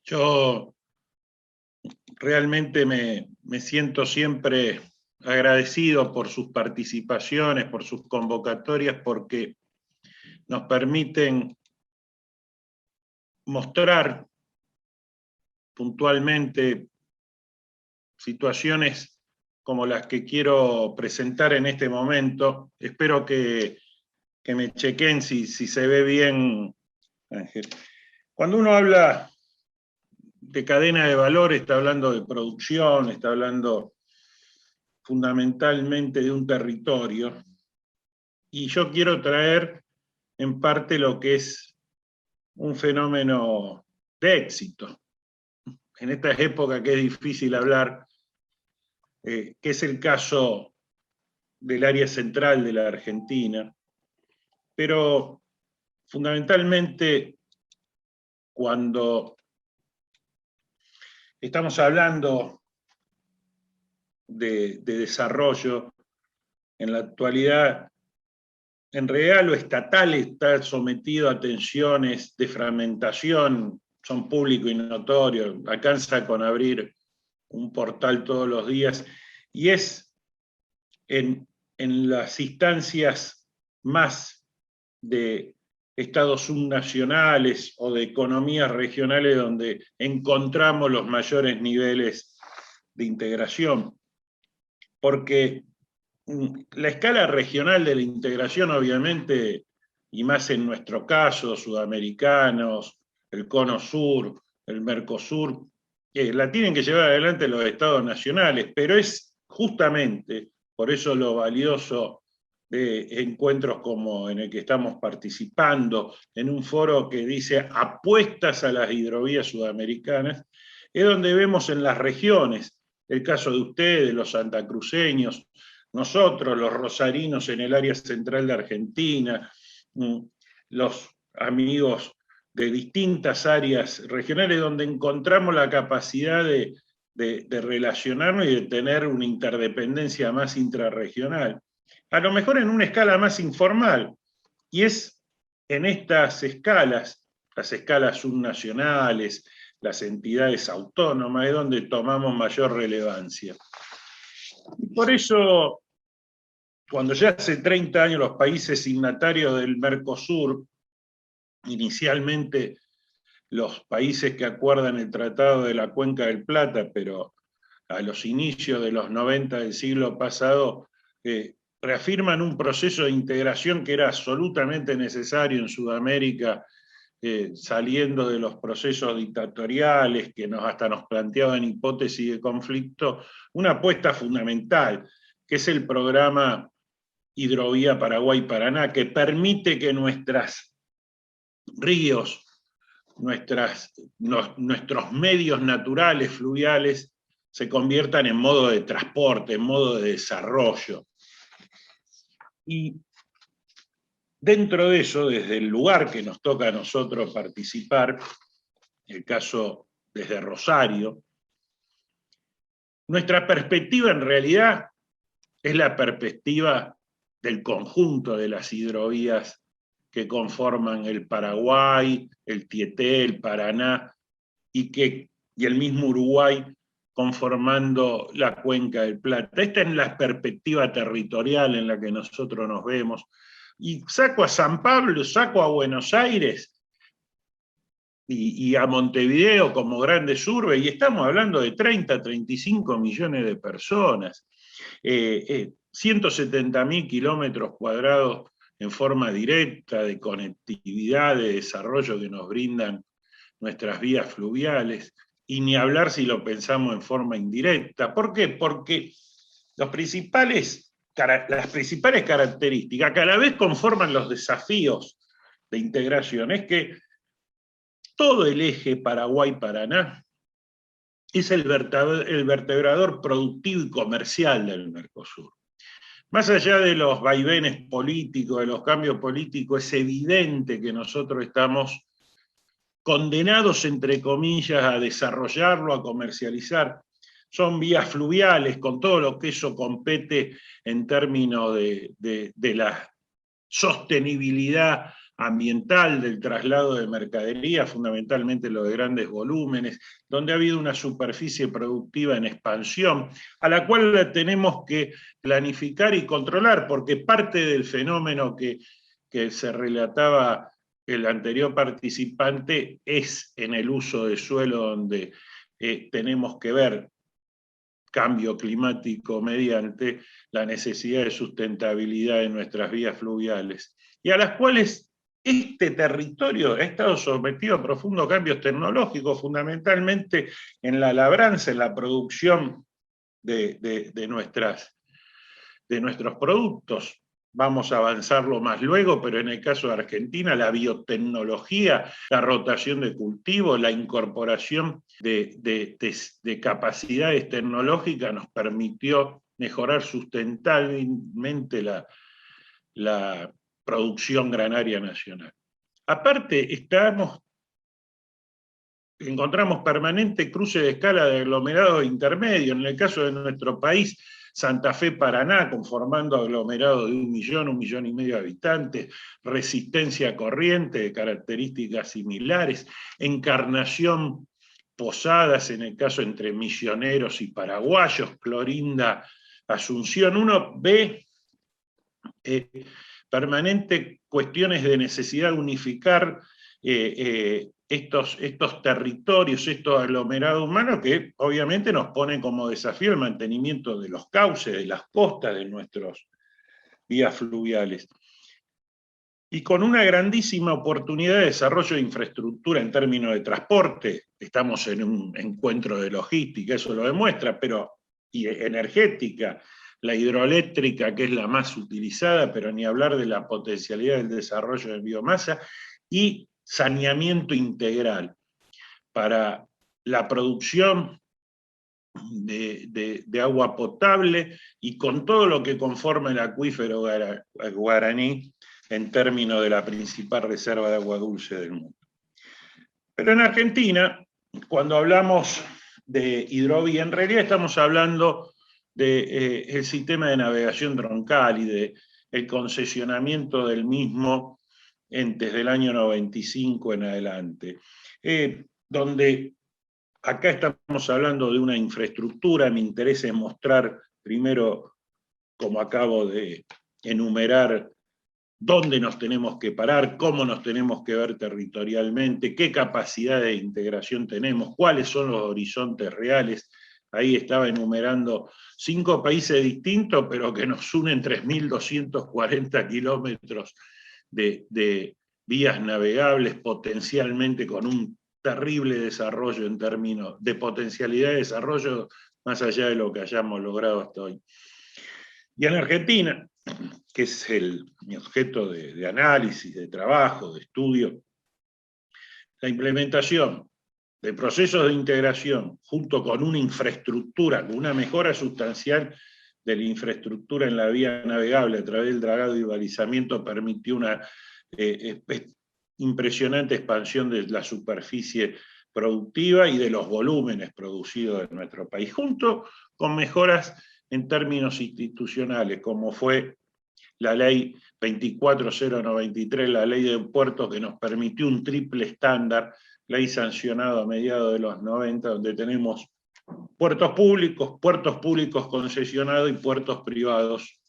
Yo realmente me siento siempre agradecido por sus participaciones, por sus convocatorias, porque nos permiten mostrar puntualmente situaciones como las que quiero presentar en este momento. Espero que me chequen si se ve bien, Ángel. Cuando uno habla de cadena de valor, está hablando de producción, está hablando fundamentalmente de un territorio, y yo quiero traer en parte lo que es un fenómeno de éxito. En esta época que es difícil hablar, que es el caso del área central de la Argentina, pero fundamentalmente cuando estamos hablando de desarrollo, en la actualidad, en realidad lo estatal está sometido a tensiones de fragmentación, son público y notorio, alcanza con abrir un portal todos los días, y es en las instancias más de estados subnacionales o de economías regionales donde encontramos los mayores niveles de integración. Porque la escala regional de la integración, obviamente, y más en nuestro caso, sudamericanos, el Cono Sur, el Mercosur, la tienen que llevar adelante los estados nacionales, pero es justamente por eso lo valioso de encuentros como en el que estamos participando, en un foro que dice apuestas a las hidrovías sudamericanas, es donde vemos en las regiones, el caso de ustedes, los santacruceños, nosotros, los rosarinos en el área central de Argentina, los amigos de distintas áreas regionales, donde encontramos la capacidad de relacionarnos y de tener una interdependencia más intrarregional. A lo mejor en una escala más informal, y es en estas escalas, las escalas subnacionales, las entidades autónomas, es donde tomamos mayor relevancia. Por eso, cuando ya hace 30 años los países signatarios del Mercosur, inicialmente los países que acuerdan el Tratado de la Cuenca del Plata, pero a los inicios de los 90 del siglo pasado, reafirman un proceso de integración que era absolutamente necesario en Sudamérica, saliendo de los procesos dictatoriales que hasta nos planteaban hipótesis de conflicto, una apuesta fundamental, que es el programa Hidrovía Paraguay-Paraná, que permite que nuestros ríos, nuestros medios naturales, fluviales, se conviertan en modo de transporte, en modo de desarrollo. Y dentro de eso, desde el lugar que nos toca a nosotros participar, el caso desde Rosario, nuestra perspectiva en realidad es la perspectiva del conjunto de las hidrovías que conforman el Paraguay, el Tieté, el Paraná y el mismo Uruguay conformando la Cuenca del Plata. Esta es la perspectiva territorial en la que nosotros nos vemos. Y saco a San Pablo, saco a Buenos Aires y a Montevideo como grandes urbes, y estamos hablando de 30, 35 millones de personas, 170.000 kilómetros cuadrados en forma directa de conectividad, de desarrollo que nos brindan nuestras vías fluviales, y ni hablar si lo pensamos en forma indirecta. ¿Por qué? Porque las principales características que a la vez conforman los desafíos de integración es que todo el eje Paraguay-Paraná es el vertebrador productivo y comercial del Mercosur. Más allá de los vaivenes políticos, de los cambios políticos, es evidente que nosotros estamos condenados, entre comillas, a desarrollarlo, a comercializar. Son vías fluviales, con todo lo que eso compete en términos de la sostenibilidad ambiental del traslado de mercadería, fundamentalmente lo de grandes volúmenes, donde ha habido una superficie productiva en expansión, a la cual tenemos que planificar y controlar, porque parte del fenómeno que se relataba el anterior participante es en el uso de suelo, donde tenemos que ver cambio climático mediante la necesidad de sustentabilidad de nuestras vías fluviales, y a las cuales este territorio ha estado sometido a profundos cambios tecnológicos, fundamentalmente en la labranza, en la producción de nuestros productos. Vamos a avanzarlo más luego, pero en el caso de Argentina, la biotecnología, la rotación de cultivos, la incorporación de capacidades tecnológicas nos permitió mejorar sustentablemente la producción granaria nacional. Aparte, encontramos permanente cruce de escala de aglomerados intermedios. En el caso de nuestro país, Santa Fe, Paraná, conformando aglomerado de 1 millón, 1,5 millones de habitantes, Resistencia, Corrientes, de características similares, Encarnación, Posadas, en el caso entre misioneros y paraguayos, Clorinda, Asunción. Uno ve permanente cuestiones de necesidad de unificar estos territorios, estos aglomerados humanos, que obviamente nos ponen como desafío el mantenimiento de los cauces, de las costas de nuestras vías fluviales. Y con una grandísima oportunidad de desarrollo de infraestructura en términos de transporte. Estamos en un encuentro de logística, eso lo demuestra, y energética, la hidroeléctrica, que es la más utilizada, pero ni hablar de la potencialidad del desarrollo de biomasa, y saneamiento integral para la producción de agua potable y con todo lo que conforma el acuífero guaraní en términos de la principal reserva de agua dulce del mundo. Pero en Argentina, cuando hablamos de hidrovía, en realidad estamos hablando del sistema de navegación troncal y del concesionamiento del mismo desde el año 95 en adelante, donde acá estamos hablando de una infraestructura. Me interesa mostrar primero, como acabo de enumerar, dónde nos tenemos que parar, cómo nos tenemos que ver territorialmente, qué capacidad de integración tenemos, cuáles son los horizontes reales. Ahí estaba enumerando 5 países distintos, pero que nos unen 3.240 kilómetros de vías navegables, potencialmente con un terrible desarrollo en términos de potencialidad de desarrollo, más allá de lo que hayamos logrado hasta hoy. Y en Argentina, que es mi objeto de análisis, de trabajo, de estudio, la implementación de procesos de integración junto con una infraestructura, con una mejora sustancial de la infraestructura en la vía navegable a través del dragado y balizamiento, permitió una impresionante expansión de la superficie productiva y de los volúmenes producidos en nuestro país, junto con mejoras en términos institucionales, como fue la ley 24093, la ley de puertos, que nos permitió un triple estándar, ley sancionada a mediados de los 90, donde tenemos puertos públicos concesionados y puertos privados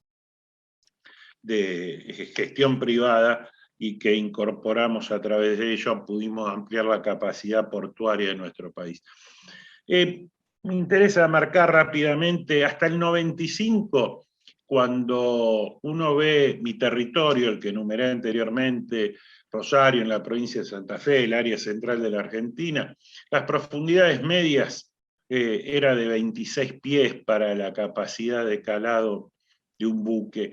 de gestión privada, y que incorporamos a través de ello, pudimos ampliar la capacidad portuaria de nuestro país. Me interesa marcar rápidamente, hasta el 95, cuando uno ve mi territorio, el que enumeré anteriormente, Rosario, en la provincia de Santa Fe, el área central de la Argentina, las profundidades medias era de 26 pies para la capacidad de calado de un buque.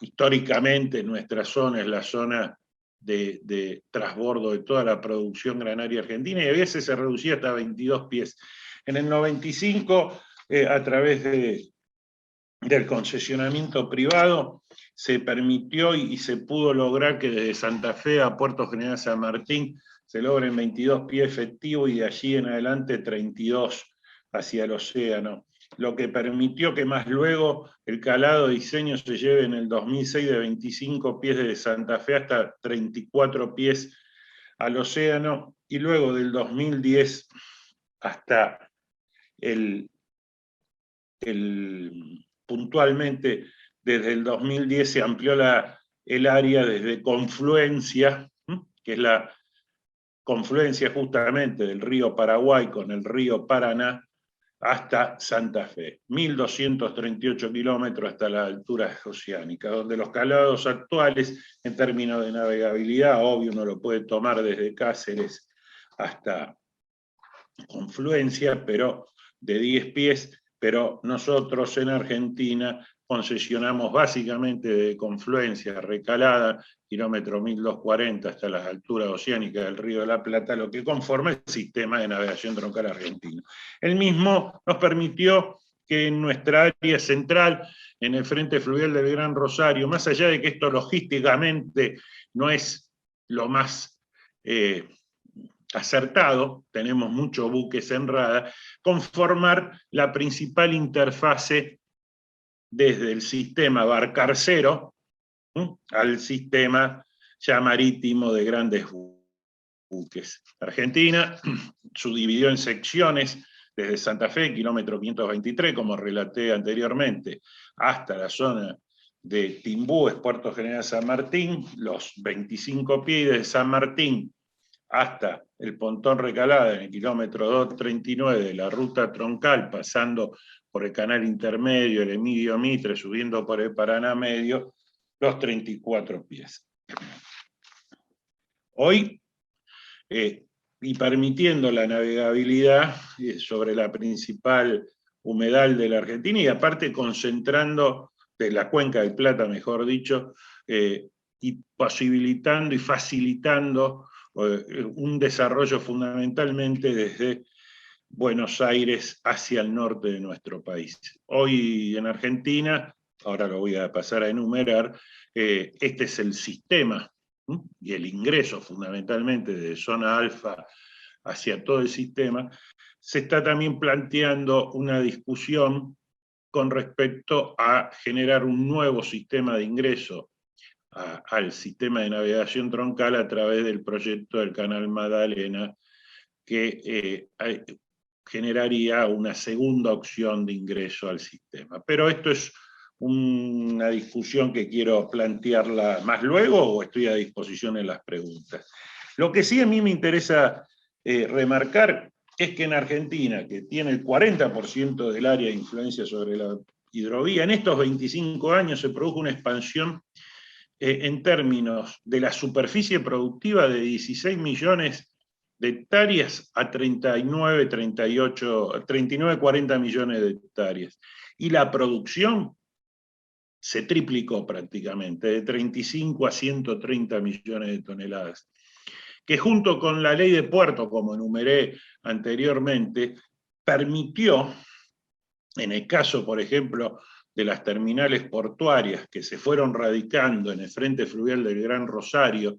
Históricamente nuestra zona es la zona de trasbordo de toda la producción granaria argentina, y a veces se reducía hasta 22 pies. En el 95, a través del concesionamiento privado, se permitió y se pudo lograr que desde Santa Fe a Puerto General San Martín se logren 22 pies efectivos, y de allí en adelante 32 hacia el océano. lo que permitió que más luego el calado de diseño se lleve en el 2006 de 25 pies desde Santa Fe hasta 34 pies al océano, y luego del 2010 hasta puntualmente desde el 2010 se amplió el área desde Confluencia, que es la confluencia justamente del río Paraguay con el río Paraná, hasta Santa Fe, 1.238 kilómetros hasta la altura oceánica, donde los calados actuales, en términos de navegabilidad, obvio uno lo puede tomar desde Cáceres hasta Confluencia, pero de 10 pies, pero nosotros en Argentina concesionamos básicamente de Confluencia, Recalada, kilómetro 1240 hasta las alturas oceánicas del Río de la Plata, lo que conforma el sistema de navegación troncal argentino. El mismo nos permitió que en nuestra área central, en el frente fluvial del Gran Rosario, más allá de que esto logísticamente no es lo más acertado, tenemos muchos buques en rada, conformar la principal interfase desde el sistema barcarcero al sistema ya marítimo de grandes buques. Argentina subdividió en secciones desde Santa Fe, kilómetro 523, como relaté anteriormente, hasta la zona de Timbúes, Puerto General San Martín, los 25 pies de San Martín hasta el Pontón Recalada, en el kilómetro 239 de la ruta troncal, pasando por el canal intermedio, el Emilio Mitre, subiendo por el Paraná Medio, los 34 pies. Hoy, y permitiendo la navegabilidad sobre la principal humedal de la Argentina, y aparte concentrando, de la Cuenca del Plata, mejor dicho, y posibilitando y facilitando un desarrollo fundamentalmente desde Buenos Aires hacia el norte de nuestro país. Hoy en Argentina, ahora lo voy a pasar a enumerar, este es el sistema y el ingreso fundamentalmente de zona alfa hacia todo el sistema. Se está también planteando una discusión con respecto a generar un nuevo sistema de ingreso al sistema de navegación troncal a través del proyecto del Canal Magdalena, que generaría una segunda opción de ingreso al sistema. Pero esto es una discusión que quiero plantearla más luego, o estoy a disposición en las preguntas. Lo que sí a mí me interesa remarcar es que en Argentina, que tiene el 40% del área de influencia sobre la hidrovía, en estos 25 años se produjo una expansión en términos de la superficie productiva de 16 millones de hectáreas a 39, 40 millones de hectáreas. Y la producción se triplicó prácticamente, de 35 a 130 millones de toneladas, que junto con la ley de puertos, como enumeré anteriormente, permitió, en el caso, por ejemplo, de las terminales portuarias que se fueron radicando en el frente fluvial del Gran Rosario,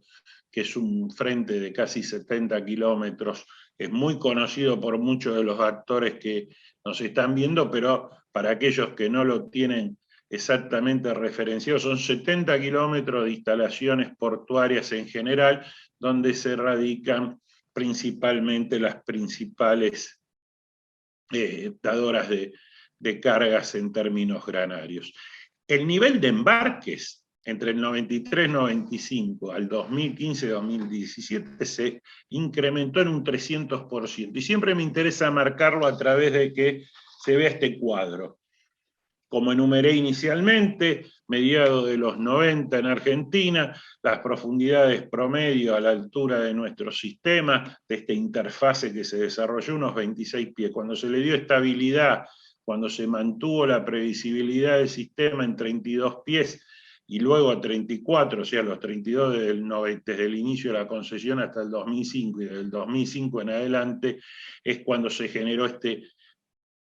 que es un frente de casi 70 kilómetros, es muy conocido por muchos de los actores que nos están viendo, pero para aquellos que no lo tienen exactamente referenciado, son 70 kilómetros de instalaciones portuarias en general, donde se radican principalmente las principales dadoras de cargas en términos granarios. El nivel de embarques entre el 93-95 al 2015-2017 se incrementó en un 300%. Y siempre me interesa marcarlo a través de que se vea este cuadro. Como enumeré inicialmente, mediados de los 90 en Argentina, las profundidades promedio a la altura de nuestro sistema, de esta interfase que se desarrolló, unos 26 pies. Cuando se le dio estabilidad, cuando se mantuvo la previsibilidad del sistema en 32 pies, y luego a 34, o sea, los 32 desde el inicio de la concesión hasta el 2005, y desde el 2005 en adelante, es cuando se generó este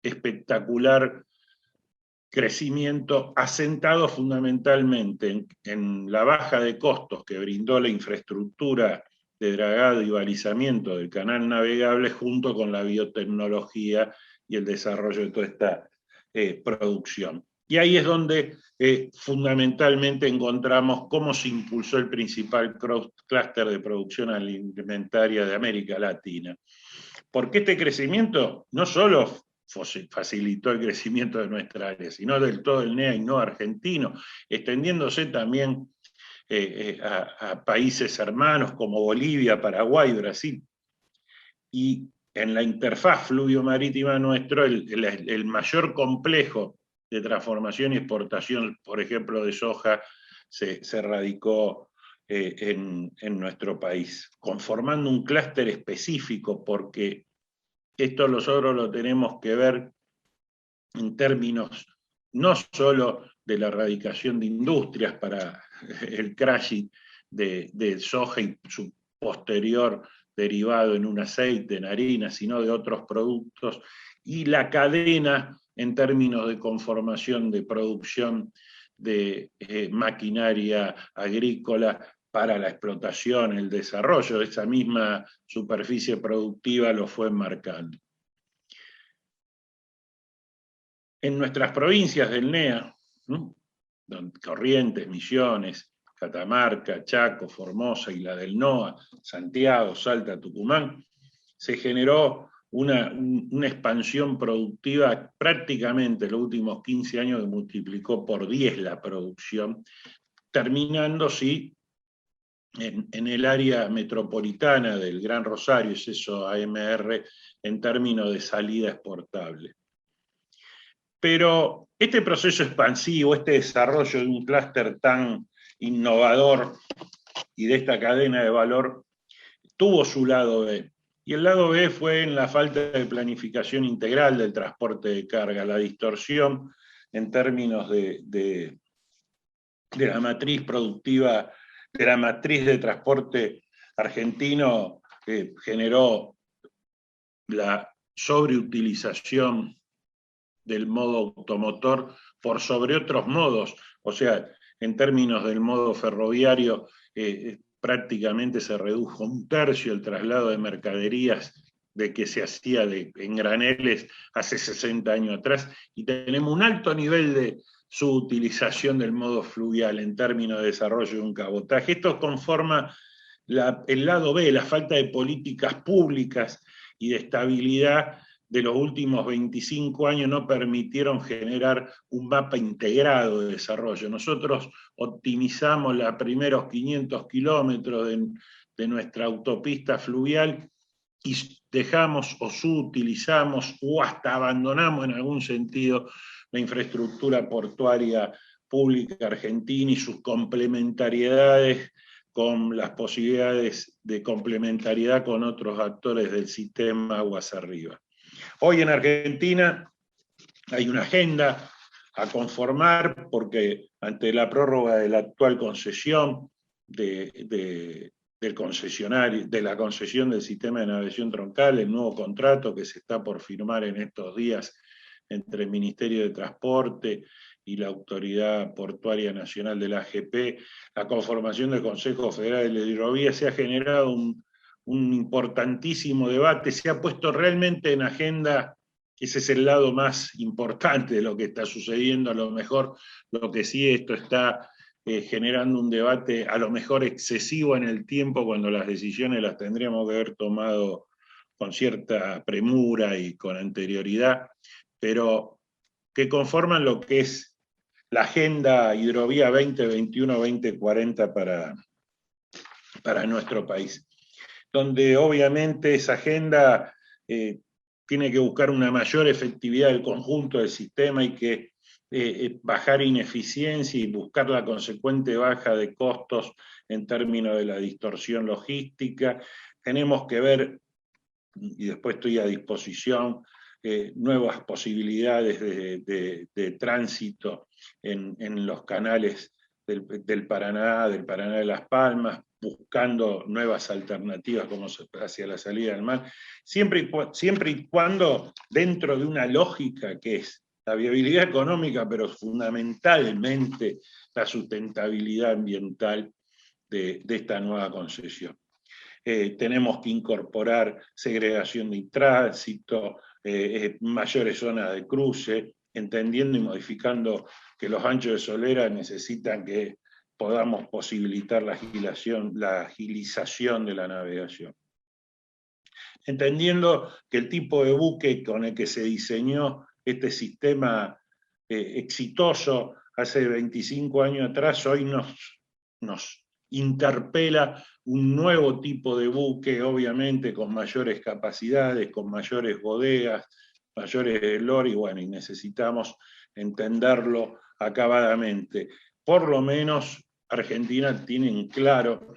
espectacular crecimiento asentado fundamentalmente en la baja de costos que brindó la infraestructura de dragado y balizamiento del canal navegable, junto con la biotecnología y el desarrollo de toda esta producción. Y ahí es donde fundamentalmente encontramos cómo se impulsó el principal clúster de producción alimentaria de América Latina. Porque este crecimiento no solo facilitó el crecimiento de nuestra área, sino del todo el NEA y no argentino, extendiéndose también a países hermanos como Bolivia, Paraguay, Brasil. Y en la interfaz fluvio-marítima nuestro, el mayor complejo de transformación y exportación, por ejemplo, de soja, se radicó en nuestro país, conformando un clúster específico, porque esto nosotros lo tenemos que ver en términos no solo de la erradicación de industrias para el crushing de soja y su posterior derivado en un aceite, en harina, sino de otros productos, y la cadena en términos de conformación de producción de maquinaria agrícola para la explotación, el desarrollo de esa misma superficie productiva lo fue marcando. En nuestras provincias del NEA, ¿no? Corrientes, Misiones, Catamarca, Chaco, Formosa y la del NOA, Santiago, Salta, Tucumán, se generó una expansión productiva prácticamente en los últimos 15 años que multiplicó por 10 la producción, terminando, sí, en el área metropolitana del Gran Rosario, es eso AMR, en términos de salida exportable. Pero este proceso expansivo, este desarrollo de un clúster tan innovador y de esta cadena de valor, tuvo su lado B. Y el lado B fue en la falta de planificación integral del transporte de carga, la distorsión en términos de la matriz productiva, de la matriz de transporte argentino, que generó la sobreutilización del modo automotor por sobre otros modos, o sea, en términos del modo ferroviario, prácticamente se redujo un tercio el traslado de mercaderías de que se hacía en graneles hace 60 años atrás, y tenemos un alto nivel de subutilización del modo fluvial en términos de desarrollo de un cabotaje. Esto conforma el lado B, la falta de políticas públicas y de estabilidad de los últimos 25 años no permitieron generar un mapa integrado de desarrollo. Nosotros optimizamos los primeros 500 kilómetros de nuestra autopista fluvial y dejamos o subutilizamos o hasta abandonamos en algún sentido la infraestructura portuaria pública argentina y sus complementariedades con las posibilidades de complementariedad con otros actores del sistema aguas arriba. Hoy en Argentina hay una agenda a conformar porque ante la prórroga de la actual concesión del concesionario, de la concesión del sistema de navegación troncal, el nuevo contrato que se está por firmar en estos días entre el Ministerio de Transporte y la Autoridad Portuaria Nacional de la AGP, la conformación del Consejo Federal de Hidrovías, se ha generado un importantísimo debate, se ha puesto realmente en agenda, ese es el lado más importante de lo que está sucediendo, a lo mejor lo que sí esto está generando un debate a lo mejor excesivo en el tiempo, cuando las decisiones las tendríamos que haber tomado con cierta premura y con anterioridad, pero que conforman lo que es la agenda Hidrovía 2021-2040 para nuestro país, donde obviamente esa agenda tiene que buscar una mayor efectividad del conjunto del sistema y que bajar ineficiencia y buscar la consecuente baja de costos en términos de la distorsión logística. Tenemos que ver, y después estoy a disposición, nuevas posibilidades de tránsito en los canales del Paraná de Las Palmas, buscando nuevas alternativas como hacia la salida del mar, siempre y cuando dentro de una lógica que es la viabilidad económica, pero fundamentalmente la sustentabilidad ambiental de esta nueva concesión. Tenemos que incorporar segregación de tránsito, mayores zonas de cruce, entendiendo y modificando que los anchos de solera necesitan que podamos posibilitar la agilización de la navegación. Entendiendo que el tipo de buque con el que se diseñó este sistema exitoso hace 25 años atrás, hoy nos interpela un nuevo tipo de buque, obviamente con mayores capacidades, con mayores bodegas, mayores lores, y necesitamos entenderlo acabadamente. Por lo menos Argentina tiene claro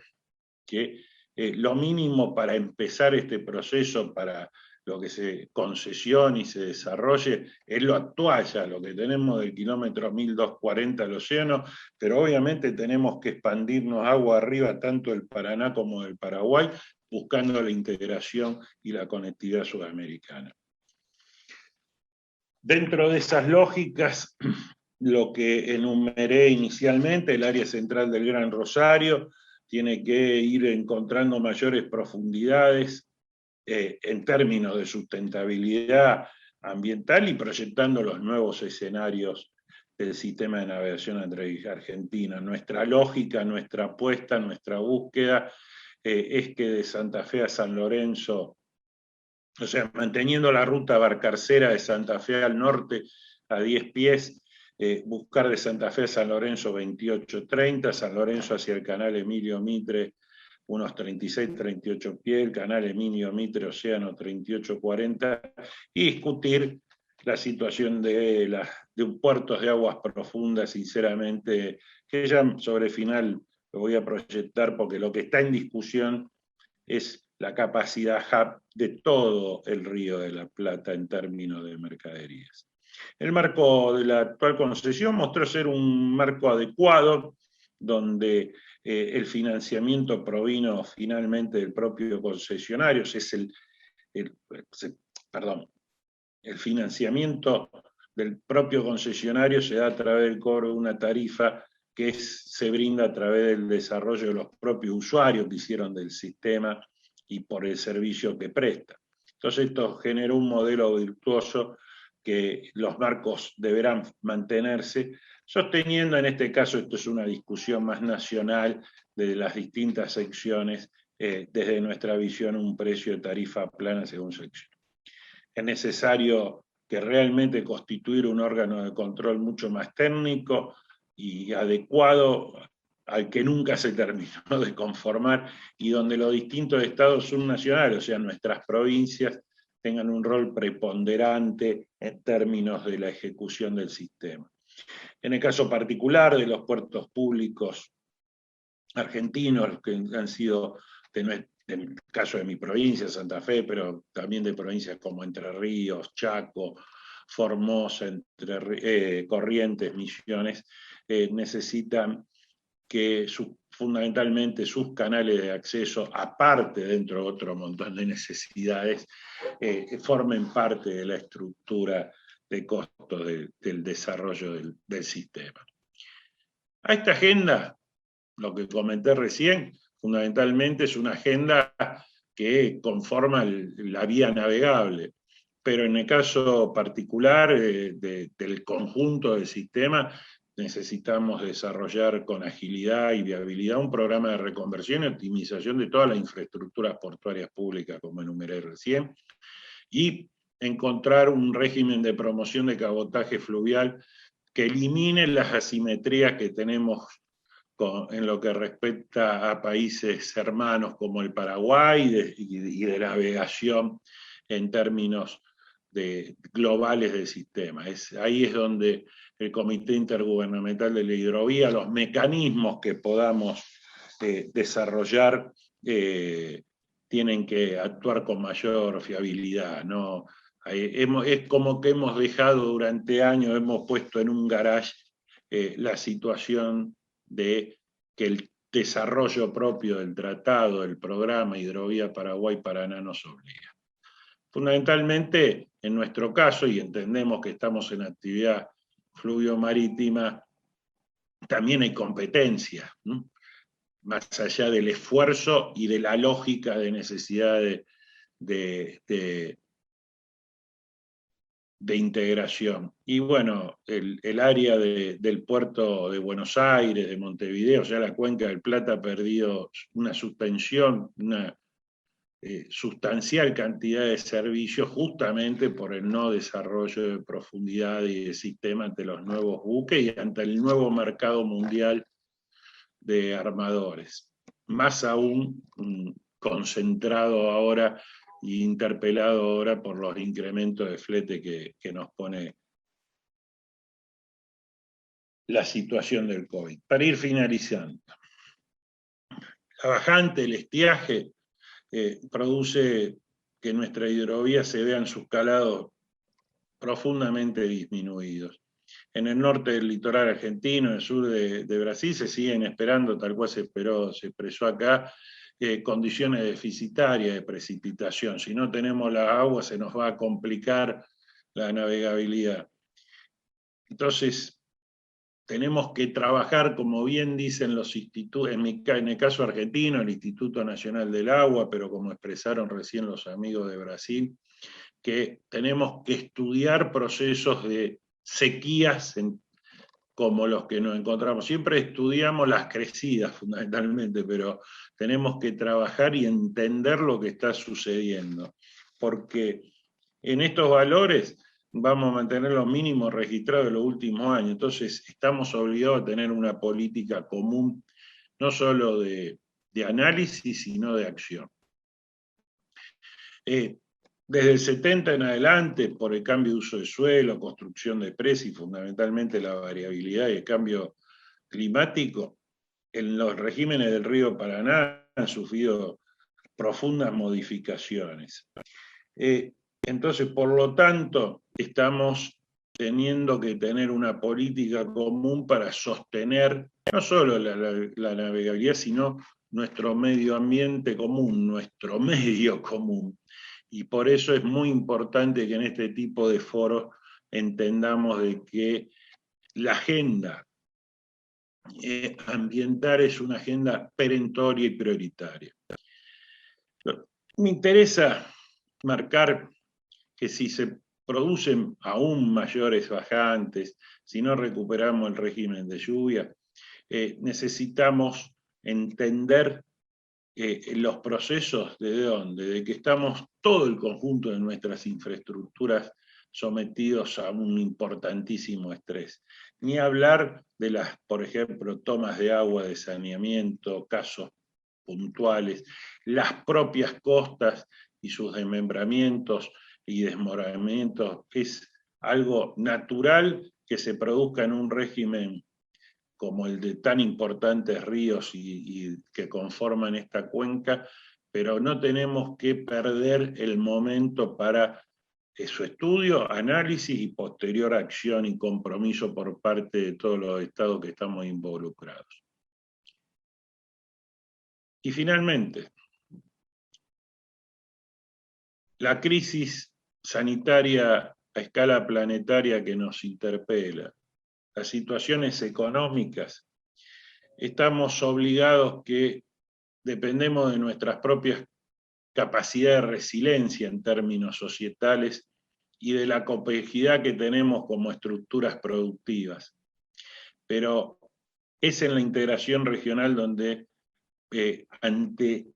que lo mínimo para empezar este proceso, para lo que se concesione y se desarrolle, es lo actual ya, lo que tenemos del kilómetro 1240 al océano, pero obviamente tenemos que expandirnos agua arriba, tanto del Paraná como del Paraguay, buscando la integración y la conectividad sudamericana. Dentro de esas lógicas, lo que enumeré inicialmente, el área central del Gran Rosario, tiene que ir encontrando mayores profundidades en términos de sustentabilidad ambiental y proyectando los nuevos escenarios del sistema de navegación Argentina. Nuestra lógica, nuestra apuesta, nuestra búsqueda es que de Santa Fe a San Lorenzo, o sea, manteniendo la ruta barcarcera de Santa Fe al norte a 10 pies, buscar de Santa Fe a San Lorenzo 28-30, San Lorenzo hacia el canal Emilio Mitre unos 36-38 pies, el canal Emilio Mitre Océano 38-40, y discutir la situación de puertos de aguas profundas, sinceramente, que ya sobre final lo voy a proyectar porque lo que está en discusión es la capacidad hub de todo el Río de la Plata en términos de mercaderías. El marco de la actual concesión mostró ser un marco adecuado, donde el financiamiento provino finalmente del propio concesionario, el financiamiento del propio concesionario se da a través del cobro de una tarifa que se brinda a través del desarrollo de los propios usuarios que hicieron del sistema y por el servicio que presta. Entonces esto generó un modelo virtuoso que los marcos deberán mantenerse, sosteniendo, en este caso, esto es una discusión más nacional de las distintas secciones, desde nuestra visión, un precio de tarifa plana según sección. Es necesario que realmente constituir un órgano de control mucho más técnico y adecuado al que nunca se terminó de conformar y donde los distintos estados subnacionales, o sea, nuestras provincias, tengan un rol preponderante en términos de la ejecución del sistema. En el caso particular de los puertos públicos argentinos, que han sido, en el caso de mi provincia, Santa Fe, pero también de provincias como Entre Ríos, Chaco, Formosa, Corrientes, Misiones, necesitan que fundamentalmente sus canales de acceso, aparte dentro de otro montón de necesidades, formen parte de la estructura de costo del desarrollo del sistema. A esta agenda, lo que comenté recién, fundamentalmente es una agenda que conforma la vía navegable, pero en el caso particular del conjunto del sistema, necesitamos desarrollar con agilidad y viabilidad un programa de reconversión y optimización de todas las infraestructuras portuarias públicas, como enumeré recién, y encontrar un régimen de promoción de cabotaje fluvial que elimine las asimetrías que tenemos en lo que respecta a países hermanos como el Paraguay y de navegación en términos globales del sistema. Ahí es donde el Comité Intergubernamental de la Hidrovía, los mecanismos que podamos desarrollar tienen que actuar con mayor fiabilidad, ¿no? Es como que hemos dejado durante años, hemos puesto en un garage la situación de que el desarrollo propio del tratado, del programa Hidrovía Paraguay-Paraná nos obliga. Fundamentalmente, en nuestro caso, y entendemos que estamos en actividad fluvio-marítima, también hay competencia, ¿no? Más allá del esfuerzo y de la lógica de necesidad de de integración. Y bueno, el área del puerto de Buenos Aires, de Montevideo, ya la Cuenca del Plata ha perdido una suspensión, una sustancial cantidad de servicios justamente por el no desarrollo de profundidad y de sistema ante los nuevos buques y ante el nuevo mercado mundial de armadores. Más aún concentrado ahora e interpelado ahora por los incrementos de flete que nos pone la situación del COVID. Para ir finalizando, la bajante, el estiaje, produce que nuestra hidrovía se vean sus calados profundamente disminuidos. En el norte del litoral argentino, en el sur de Brasil, se siguen esperando, tal cual se expresó acá, condiciones deficitarias de precipitación. Si no tenemos la agua, se nos va a complicar la navegabilidad. Entonces, tenemos que trabajar, como bien dicen los institutos, en el caso argentino, el Instituto Nacional del Agua, pero como expresaron recién los amigos de Brasil, que tenemos que estudiar procesos de sequías como los que nos encontramos. Siempre estudiamos las crecidas fundamentalmente, pero tenemos que trabajar y entender lo que está sucediendo, porque en estos valores vamos a mantener los mínimos registrados de los últimos años. Entonces estamos obligados a tener una política común, no solo de análisis, sino de acción. Desde el 70 en adelante, por el cambio de uso de suelo, construcción de presas y fundamentalmente la variabilidad y el cambio climático, en los regímenes del río Paraná han sufrido profundas modificaciones. Entonces, por lo tanto, estamos teniendo que tener una política común para sostener no solo la navegabilidad, sino nuestro medio ambiente común, nuestro medio común. Y por eso es muy importante que en este tipo de foros entendamos de que la agenda ambiental es una agenda perentoria y prioritaria. Me interesa marcar que si se producen aún mayores bajantes, si no recuperamos el régimen de lluvia, necesitamos entender los procesos de dónde, de que estamos todo el conjunto de nuestras infraestructuras sometidos a un importantísimo estrés. Ni hablar de las, por ejemplo, tomas de agua de saneamiento, casos puntuales, las propias costas y sus desmembramientos y desmoronamientos, es algo natural que se produzca en un régimen como el de tan importantes ríos y que conforman esta cuenca, pero no tenemos que perder el momento para su estudio, análisis y posterior acción y compromiso por parte de todos los estados que estamos involucrados. Y finalmente, la crisis sanitaria a escala planetaria que nos interpela, las situaciones económicas, estamos obligados que dependemos de nuestras propias capacidades de resiliencia en términos societales y de la complejidad que tenemos como estructuras productivas. Pero es en la integración regional donde ante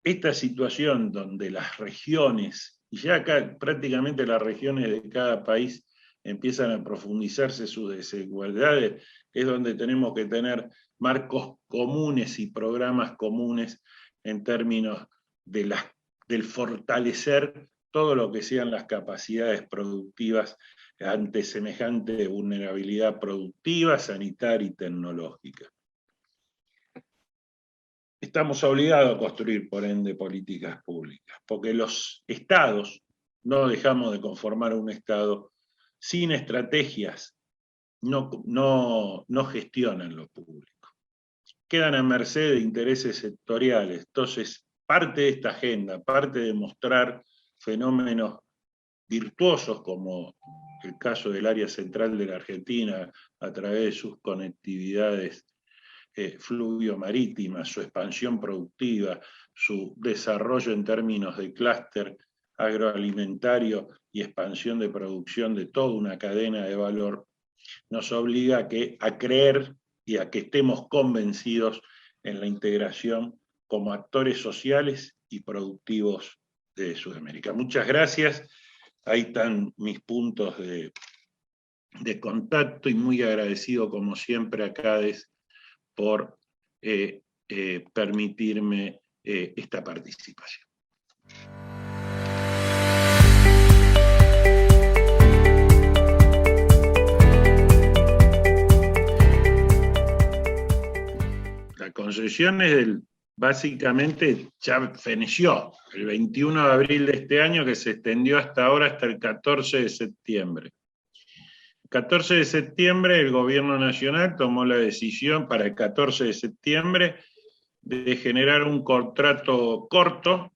esta situación donde las regiones, y ya acá prácticamente las regiones de cada país empiezan a profundizarse sus desigualdades, es donde tenemos que tener marcos comunes y programas comunes en términos del fortalecer todo lo que sean las capacidades productivas ante semejante vulnerabilidad productiva, sanitaria y tecnológica. Estamos obligados a construir, por ende, políticas públicas, porque los estados, no dejamos de conformar un estado, sin estrategias no gestionan lo público. Quedan a merced de intereses sectoriales. Entonces, parte de esta agenda, parte de mostrar fenómenos virtuosos como el caso del área central de la Argentina a través de sus conectividades fluvio-marítima, su expansión productiva, su desarrollo en términos de clúster agroalimentario y expansión de producción de toda una cadena de valor, nos obliga a creer y a que estemos convencidos en la integración como actores sociales y productivos de Sudamérica. Muchas gracias. Ahí están mis puntos de contacto y muy agradecido como siempre a CADES por permitirme esta participación. La concesión básicamente ya feneció el 21 de abril de este año, que se extendió hasta ahora, hasta el 14 de septiembre. El 14 de septiembre el Gobierno Nacional tomó la decisión para el 14 de septiembre de generar un contrato corto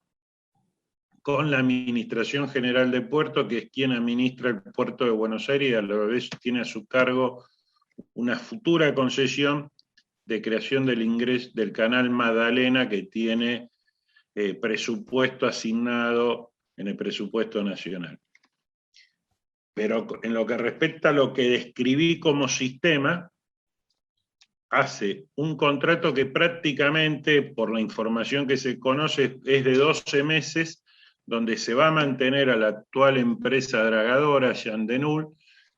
con la Administración General de Puerto, que es quien administra el puerto de Buenos Aires y a la vez tiene a su cargo una futura concesión de creación del canal Magdalena, que tiene presupuesto asignado en el presupuesto nacional. Pero en lo que respecta a lo que describí como sistema, hace un contrato que prácticamente, por la información que se conoce, es de 12 meses, donde se va a mantener a la actual empresa dragadora, Yandenul,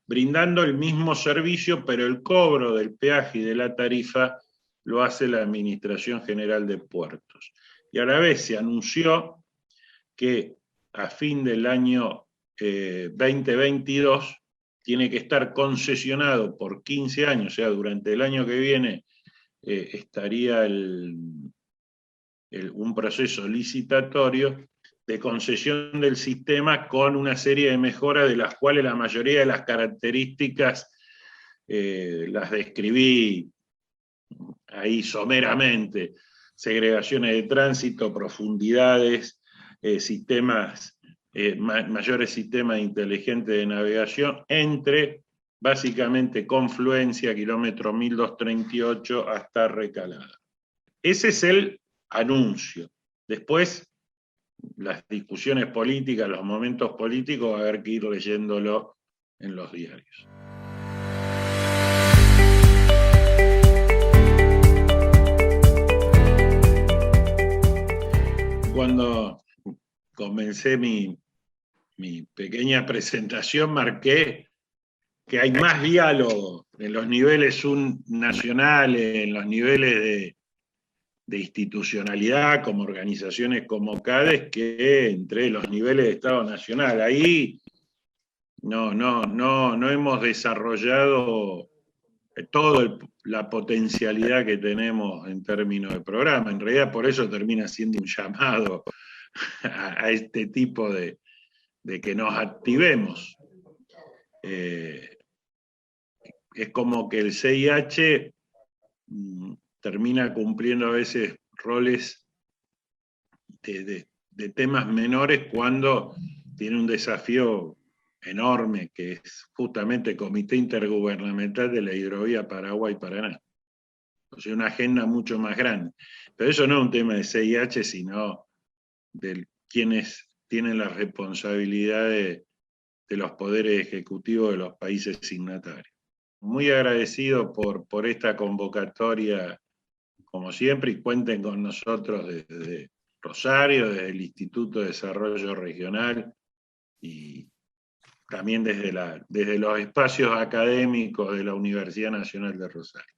brindando el mismo servicio, pero el cobro del peaje y de la tarifa lo hace la Administración General de Puertos. Y a la vez se anunció que a fin del año 2022 tiene que estar concesionado por 15 años, o sea, durante el año que viene estaría un proceso licitatorio de concesión del sistema con una serie de mejoras, de las cuales la mayoría de las características las describí ahí someramente: segregaciones de tránsito, profundidades, mayores sistemas inteligentes de navegación, entre básicamente Confluencia, kilómetro 1238, hasta Recalada. Ese es el anuncio. Después, las discusiones políticas, los momentos políticos, va a haber que ir leyéndolo en los diarios. Cuando comencé mi pequeña presentación, marqué que hay más diálogo en los niveles nacionales, en los niveles de institucionalidad, como organizaciones como CADES, que entre los niveles de Estado Nacional. Ahí no hemos desarrollado toda la potencialidad que tenemos en términos de programa. En realidad, por eso termina siendo un llamado a este tipo de que nos activemos. Es como que el CIH termina cumpliendo a veces roles de temas menores cuando tiene un desafío enorme, que es justamente el Comité Intergubernamental de la Hidrovía Paraguay-Paraná. O sea, una agenda mucho más grande. Pero eso no es un tema de CIH, sino de quienes tienen la responsabilidad de los poderes ejecutivos de los países signatarios. Muy agradecido por esta convocatoria, como siempre, y cuenten con nosotros desde Rosario, desde el Instituto de Desarrollo Regional y también desde los espacios académicos de la Universidad Nacional de Rosario.